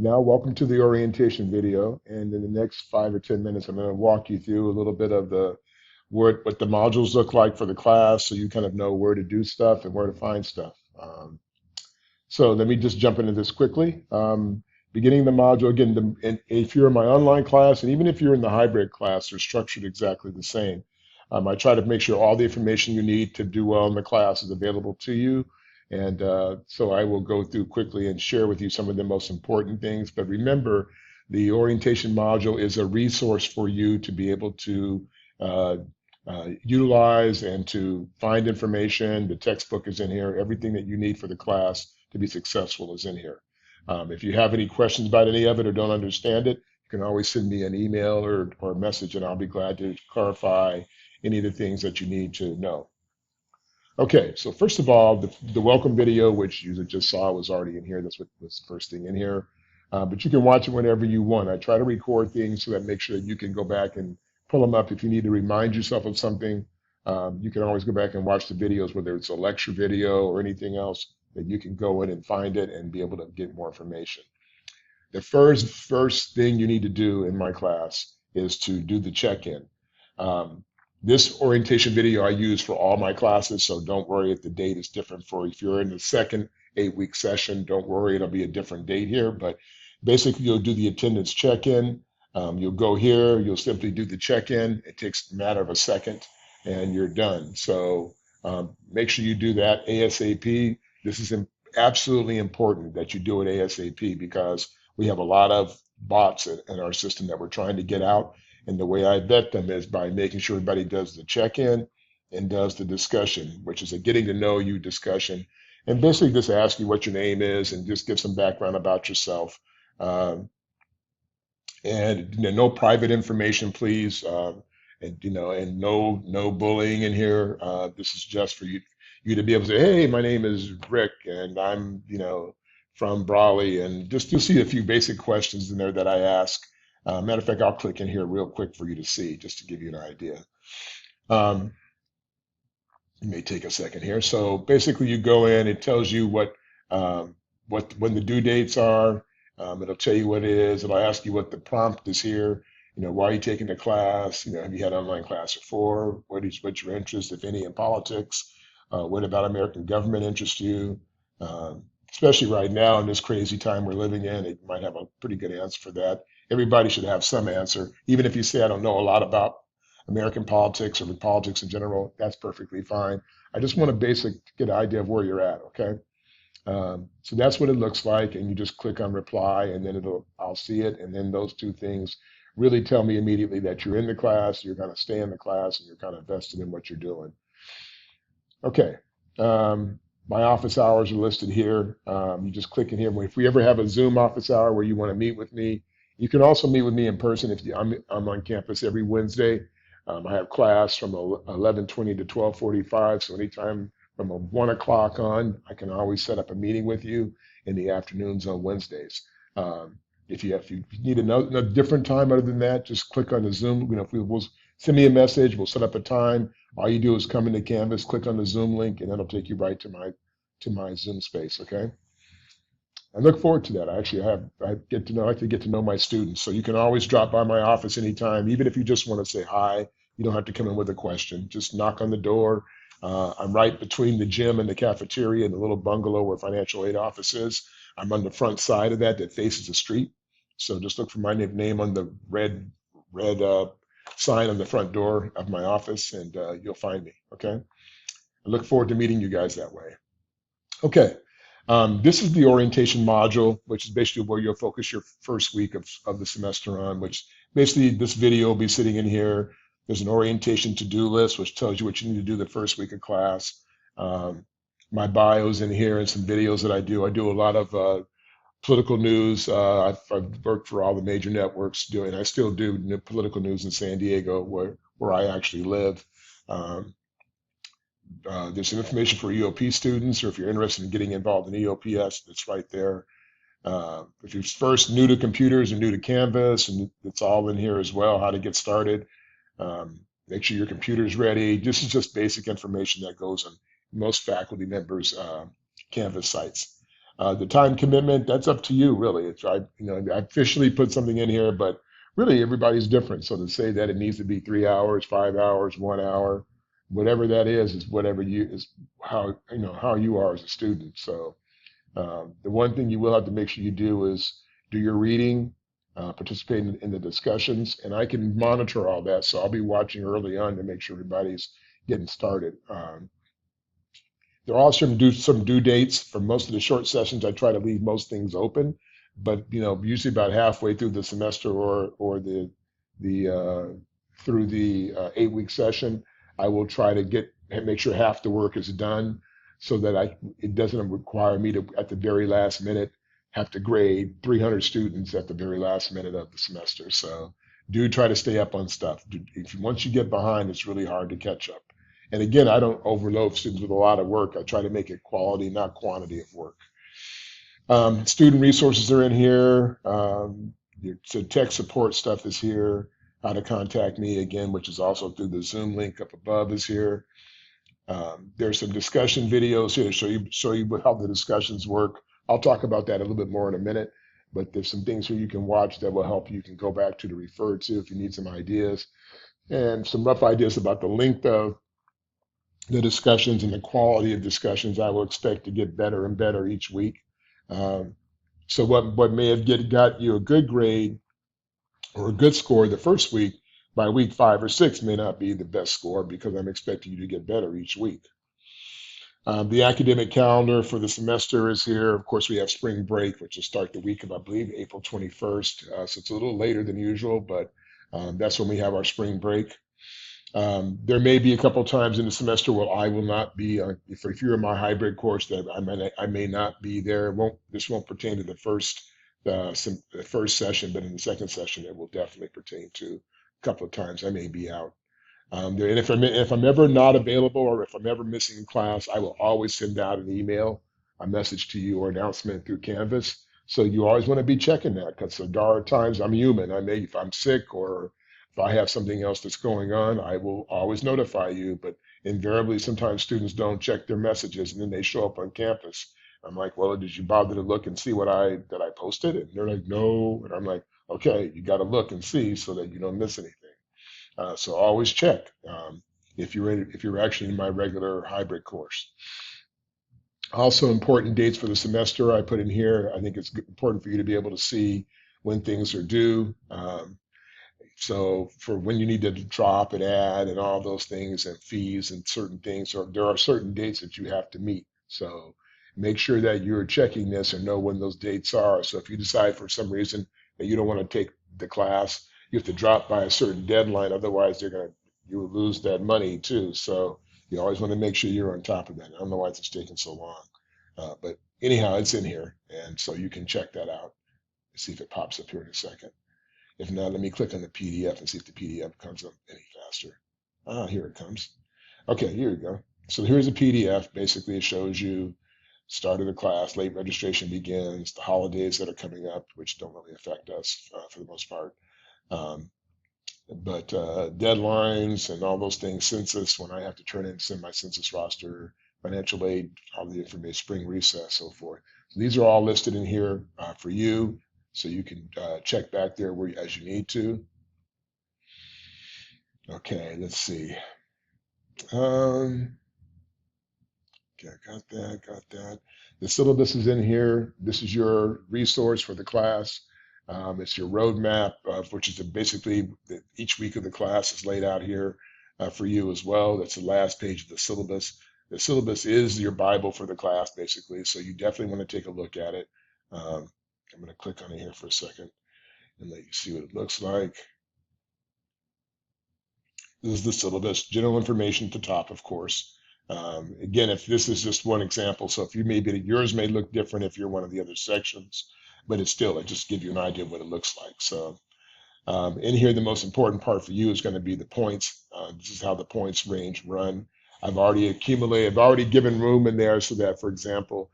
Now, welcome to the orientation video. And in the next 5 or 10 minutes, I'm going to walk you through a little bit of the what the modules look like for the class, so you kind of know where to do stuff and where to find stuff. So let me just jump into this quickly. Beginning the module again. And if you're in my online class, and even if you're in the hybrid class, they're structured exactly the same. I try to make sure all the information you need to do well in the class is available to you. And so I will go through quickly and share with you some of the most important things. But remember, the orientation module is a resource for you to be able to uh, utilize and to find information. The textbook is in here. Everything that you need for the class to be successful is in here. If you have any questions about any of it or don't understand it, you can always send me an email or a message, and I'll be glad to clarify any of the things that you need to know. Okay, so first of all, the welcome video, which you just saw, was already in here. That's what was the first thing in here. But you can watch it whenever you want. I try to record things so that make sure that you can go back and pull them up if you need to remind yourself of something. You can always go back and watch the videos, whether it's a lecture video or anything else, that you can go in and find it and be able to get more information. The first thing you need to do in my class is to do the check-in. Um, this orientation video I use for all my classes, so don't worry if the date is different for if you're in the second 8-week session. Don't worry, it'll be a different date here, but basically you'll do the attendance check-in. You'll go here, you'll simply do the check-in. It takes a matter of a second and you're done. So make sure you do that ASAP. This is absolutely important that you do it ASAP because we have a lot of bots in our system that we're trying to get out. And the way I vet them is by making sure everybody does the check-in and does the discussion, which is a getting to know you discussion. And basically just ask you what your name is and just give some background about yourself. Um, and no private information, please. And no bullying in here. This is just for you to be able to say, hey, my name is Rick, and I'm from Brawley, and just to see a few basic questions in there that I ask. Matter of fact, I'll click in here real quick for you to see, just to give you an idea. Um, it may take a second here. So basically, you go in, it tells you what when the due dates are. It'll tell you what it is. It'll ask you what the prompt is here. Why are you taking the class? Have you had online class before? What's your interest, if any, in politics? What about American government interests you? Especially right now in this crazy time we're living in, it might have a pretty good answer for that. Everybody should have some answer. Even if you say, I don't know a lot about American politics or politics in general, that's perfectly fine. I just want a get an idea of where you're at, okay? So that's what it looks like, and you just click on reply, and then I'll see it, and then those two things really tell me immediately that you're in the class, you're going to stay in the class, and you're kind of vested in what you're doing. Okay. My office hours are listed here. You just click in here. If we ever have a Zoom office hour where you want to meet with me, you can also meet with me in person. I'm on campus every Wednesday. I have class from 11:20 to 12:45. So anytime from 1 o'clock on, I can always set up a meeting with you in the afternoons on Wednesdays. If you need a different time other than that, just click on the Zoom. If we'll send me a message, we'll set up a time. All you do is come into Canvas, click on the Zoom link, and that'll take you right to my Zoom space. Okay. I look forward to that. I like to get to know my students. So you can always drop by my office anytime, even if you just want to say hi. You don't have to come in with a question. Just knock on the door. I'm right between the gym and the cafeteria and the little bungalow where financial aid office is. I'm on the front side of that faces the street. So just look for my name on the red sign on the front door of my office, and you'll find me. Okay. I look forward to meeting you guys that way. Okay. This is the orientation module, which is basically where you'll focus your first week of the semester on, which basically this video will be sitting in here. There's an orientation to-do list, which tells you what you need to do the first week of class. My bio's in here and some videos that I do. I do a lot of political news. I've worked for all the major networks I still do political news in San Diego, where I actually live. There's some information for EOP students, or if you're interested in getting involved in EOPS, it's right there. If you're first new to computers and new to Canvas, and it's all in here as well, how to get started. Make sure your computer's ready. This is just basic information that goes on most faculty members' Canvas sites. The time commitment, that's up to you, really. I officially put something in here, but really everybody's different. So to say that it needs to be 3 hours, 5 hours, 1 hour, whatever that is whatever is how you are as a student. So the one thing you will have to make sure you do is do your reading, participate in the discussions, and I can monitor all that. So I'll be watching early on to make sure everybody's getting started. There are some due dates for most of the short sessions. I try to leave most things open, but usually about halfway through the semester or the through the 8 week session, I will try to make sure half the work is done, so that it doesn't require me to at the very last minute have to grade 300 students at the very last minute of the semester. So do try to stay up on stuff. Once you get behind, it's really hard to catch up. And again, I don't overload students with a lot of work. I try to make it quality, not quantity of work. Student resources are in here. So tech support stuff is here. How to contact me again, which is also through the Zoom link up above, is here. There's some discussion videos here to show you how the discussions work. I'll talk about that a little bit more in a minute, but there's some things here you can watch that will help you can go back to refer to if you need some ideas, and some rough ideas about the length of the discussions and the quality of discussions. I will expect to get better and better each week. Um, so what may have got you a good grade or a good score the first week, by week 5 or 6 may not be the best score, because I'm expecting you to get better each week. The academic calendar for the semester is here. Of course, we have spring break, which will start the week of, I believe, April 21st. So it's a little later than usual, but that's when we have our spring break. There may be a couple times in the semester where I will not be, if you're in my hybrid course, that I may not be there. This won't pertain to the first session, but in the second session, it will definitely pertain to a couple of times I may be out. And if I'm ever not available, or if I'm ever missing class, I will always send out an email, a message to you, or announcement through Canvas. So you always want to be checking that, because there are times I'm human. If I'm sick, or if I have something else that's going on, I will always notify you. But invariably, sometimes students don't check their messages, and then they show up on campus. I'm like, well, did you bother to look and see that I posted? And they're like, no. And I'm like, okay, you got to look and see so that you don't miss anything. So always check if you're actually in my regular hybrid course. Also, important dates for the semester I put in here. I think it's important for you to be able to see when things are due. So for when you need to drop and add and all those things, and fees and certain things, or there are certain dates that you have to meet. So make sure that you're checking this and know when those dates are. So if you decide for some reason that you don't want to take the class, you have to drop by a certain deadline. Otherwise, you will lose that money too. So you always want to make sure you're on top of that. I don't know why it's taking so long, but anyhow, it's in here, and so you can check that out. See if it pops up here in a second. If not, let me click on the PDF and see if the PDF comes up any faster. Ah, here it comes. Okay, here we go. So here's a PDF. Basically, it shows you start of the class, late registration begins, the holidays that are coming up, which don't really affect us for the most part. But deadlines and all those things, census, when I have to send my census roster, financial aid, all the information, spring recess, so forth. So these are all listed in here for you, so you can check back there as you need to. Okay, let's see. Okay, got that. The syllabus is in here. This is your resource for the class. It's your roadmap, which is basically each week of the class is laid out here for you as well. That's the last page of the syllabus. The syllabus is your Bible for the class, basically, so you definitely want to take a look at it. I'm going to click on it here for a second and let you see what it looks like. This is the syllabus, general information at the top, of course. Again, if this is just one example, so if yours may look different if you're one of the other sections, but it just gives you an idea of what it looks like. So in here, the most important part for you is going to be the points. This is how the points range run. I've already given room in there so that, for example,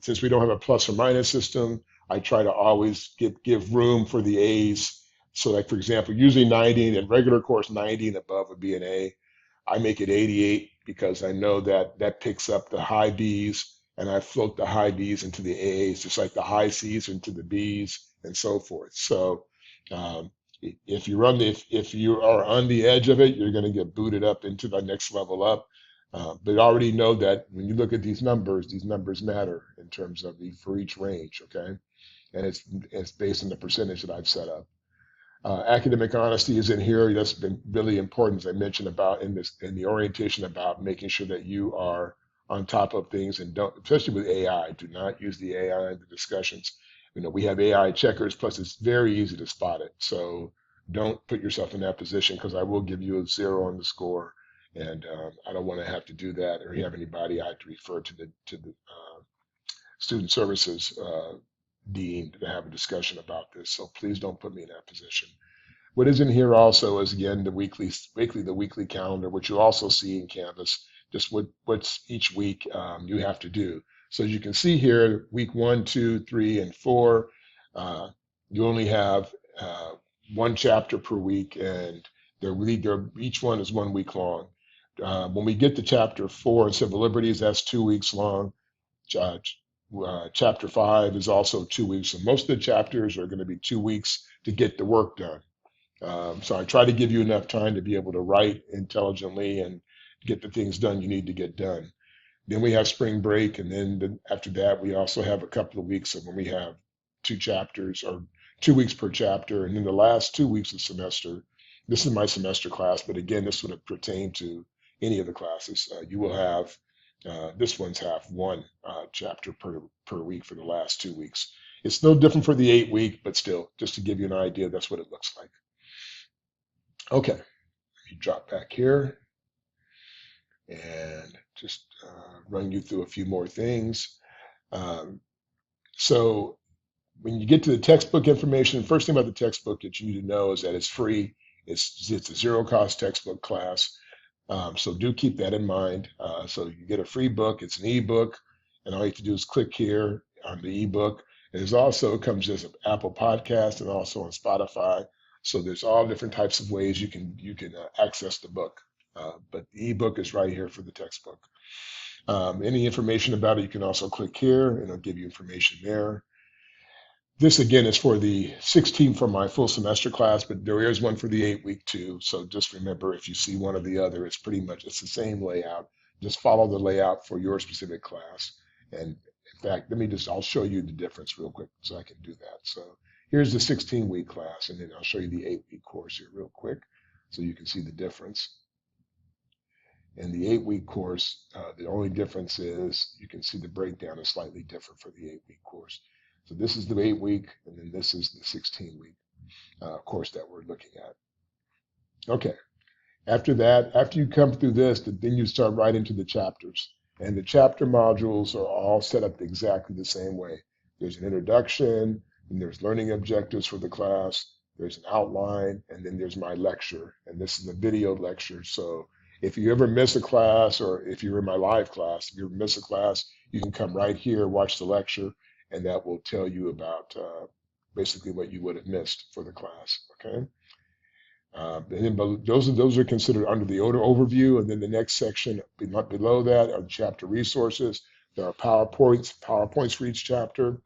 since we don't have a plus or minus system, I try to always give room for the A's. So like, for example, usually 90 in regular course, 90 and above would be an A. I make it 88 because I know that picks up the high B's and I float the high B's into the A's, just like the high C's into the B's, and so forth. So um, if you are on the edge of it, you're going to get booted up into the next level up. But already know that when you look at these numbers matter in terms of for each range, okay? And it's based on the percentage that I've set up. Academic honesty is in here. That's been really important, as I mentioned about in the orientation about making sure that you are on top of things and don't, especially with AI, do not use the AI in the discussions. We have AI checkers, plus it's very easy to spot it. So don't put yourself in that position because I will give you a 0 on the score, and I don't want to have to do that or have anybody I have to refer to the student services dean to have a discussion about this. So please don't put me in that position. What is in here also is again the weekly calendar, which you also see in Canvas, just what's each week you have to do. So as you can see here, week 1, 2, 3, and 4, you only have one chapter per week, and each one is 1 week long. When we get to chapter 4 in civil liberties, that's 2 weeks long. Uh, Chapter 5 is also 2 weeks. So most of the chapters are going to be 2 weeks to get the work done. So I try to give you enough time to be able to write intelligently and get the things done you need to get done. Then we have spring break, and then after that, we also have a couple of weeks of when we have 2 chapters or 2 weeks per chapter. And then the last 2 weeks of semester, this is my semester class, but again, this would pertain to any of the classes. You will have this one's have one chapter per week for the last 2 weeks. It's no different for the 8 week, but still, just to give you an idea, that's what it looks like. Okay, let me drop back here and just run you through a few more things. Um, so when you get to the textbook information, first thing about the textbook that you need to know is that it's free. It's a zero cost textbook class. So do keep that in mind. So you get a free book. It's an ebook, and all you have to do is click here on the ebook. It comes as an Apple Podcast and also on Spotify. So there's all different types of ways you can access the book. But the ebook is right here for the textbook. Any information about it, you can also click here, and it'll give you information there. This again is for the 16 for my full semester class, but there is one for the 8 week too. So just remember, if you see one or the other, it's the same layout. Just follow the layout for your specific class. And in fact, I'll show you the difference real quick so I can do that. So here's the 16-week class, and then I'll show you the 8 week course here real quick so you can see the difference. In the 8 week course, the only difference is you can see the breakdown is slightly different for the 8 week course. So this is the 8 week, and then this is the 16-week course that we're looking at. Okay, after that, after you come through this, then you start right into the chapters. And the chapter modules are all set up exactly the same way. There's an introduction, and there's learning objectives for the class, there's an outline, and then there's my lecture. And this is a video lecture, so if you ever miss a class, or if you're in my live class, if you ever miss a class, you can come right here, watch the lecture, and that will tell you about basically what you would have missed for the class, okay? And then those are considered under the overview, and then the next section below that are chapter resources. There are PowerPoints for each chapter.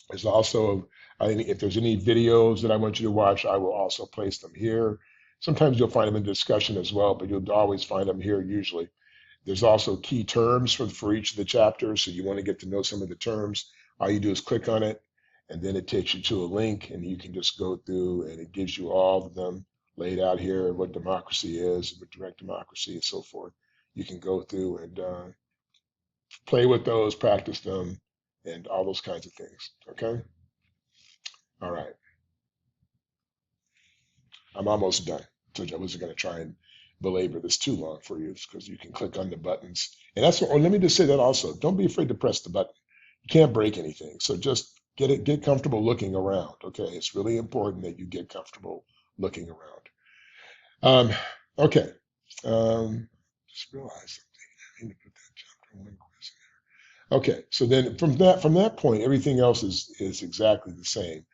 There's also, if there's any videos that I want you to watch, I will also place them here. Sometimes you'll find them in discussion as well, but you'll always find them here usually. There's also key terms for each of the chapters, so you want to get to know some of the terms. All you do is click on it, and then it takes you to a link, and you can just go through, and it gives you all of them laid out here, what democracy is, what direct democracy, and so forth. You can go through and play with those, practice them, and all those kinds of things, okay? All right. I'm almost done. So I wasn't going to try and belabor this too long for you because you can click on the buttons. And let me just say that also. Don't be afraid to press the button. You can't break anything. So just get comfortable looking around. Okay. It's really important that you get comfortable looking around. Okay. Just realized something. I need to put that chapter 1 quiz in there. Okay. So then from that point, everything else is exactly the same.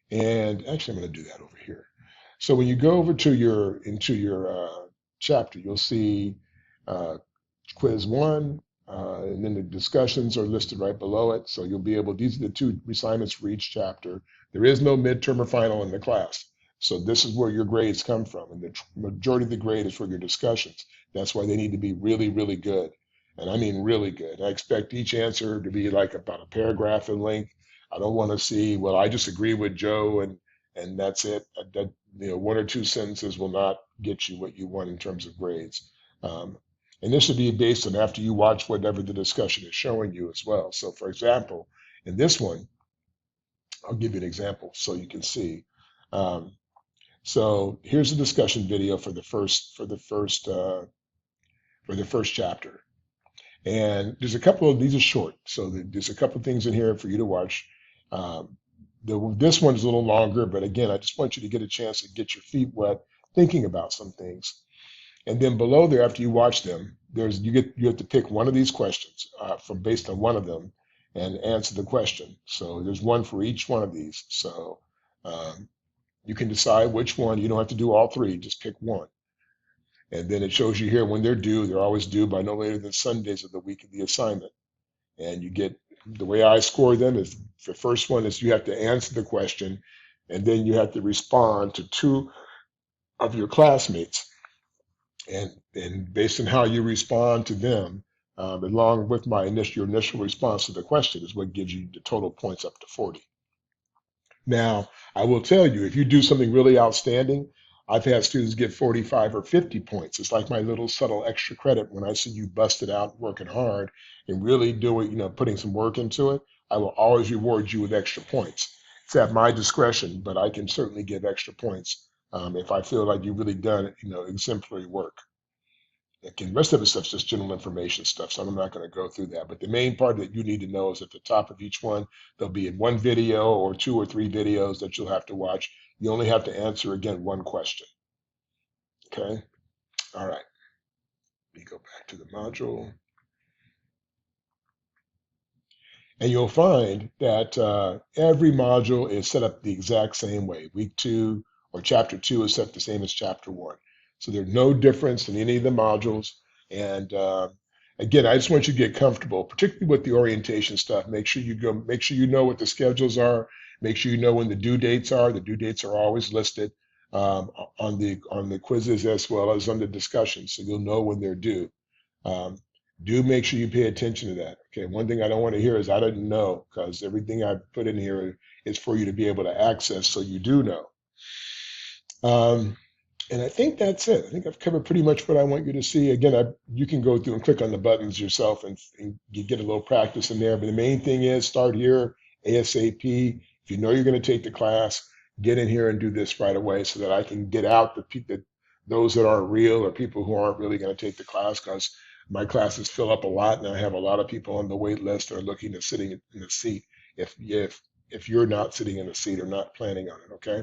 And actually, I'm going to do that over here. So when you go over to into your chapter, you'll see quiz one, and then the discussions are listed right below it. So you'll be able, these are the two assignments for each chapter. There is no midterm or final in the class. So this is where your grades come from. And the majority of the grade is for your discussions. That's why they need to be really, really good. And I mean really good. I expect each answer to be like about a paragraph in length. I don't want to see, well, I just agree with Joe and that's it. That, one or two sentences will not get you what you want in terms of grades. And this should be based on after you watch whatever the discussion is showing you as well. So for example, in this one, I'll give you an example so you can see. Um, so here's a discussion video for the first chapter. And there's a couple of these are short, so there's a couple of things in here for you to watch. Um, this one's a little longer, but again, I just want you to get a chance to get your feet wet thinking about some things. And then below there, after you watch them, you have to pick one of these questions from based on one of them and answer the question. So there's one for each one of these. So you can decide which one. You don't have to do all three, just pick one. And then it shows you here when they're due. They're always due by no later than Sundays of the week of the assignment. And you get, the way I score them is the first one is you have to answer the question, and then you have to respond to two of your classmates. And based on how you respond to them, along with your initial response to the question is what gives you the total points up to 40. Now, I will tell you, if you do something really outstanding, I've had students get 45 or 50 points. It's like my little subtle extra credit when I see you busted out working hard and really doing, putting some work into it. I will always reward you with extra points. It's at my discretion, but I can certainly give extra points if I feel like you've really done, exemplary work. Again, the rest of the stuff's just general information stuff, so I'm not going to go through that. But the main part that you need to know is at the top of each one, there'll be in one video or two or three videos that you'll have to watch. You only have to answer, again, one question. Okay? All right. Let me go back to the module. And you'll find that every module is set up the exact same way. Week 2 or chapter 2 is set the same as chapter 1. So there's no difference in any of the modules. And again, I just want you to get comfortable, particularly with the orientation stuff. Make sure you know what the schedules are. Make sure you know when the due dates are. The due dates are always listed on the quizzes as well as on the discussions, so you'll know when they're due. Do make sure you pay attention to that. Okay, one thing I don't want to hear is I didn't know, because everything I put in here is for you to be able to access, so you do know. And I think that's it. I think I've covered pretty much what I want you to see. Again, you can go through and click on the buttons yourself and you get a little practice in there. But the main thing is start here ASAP. If you know you're going to take the class, get in here and do this right away so that I can get out those that aren't real or people who aren't really going to take the class, because my classes fill up a lot and I have a lot of people on the wait list that are looking at sitting in the seat if you're not sitting in the seat or not planning on it. Okay.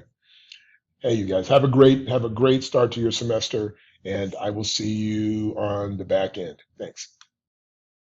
Hey, you guys, have a great start to your semester, and I will see you on the back end. Thanks.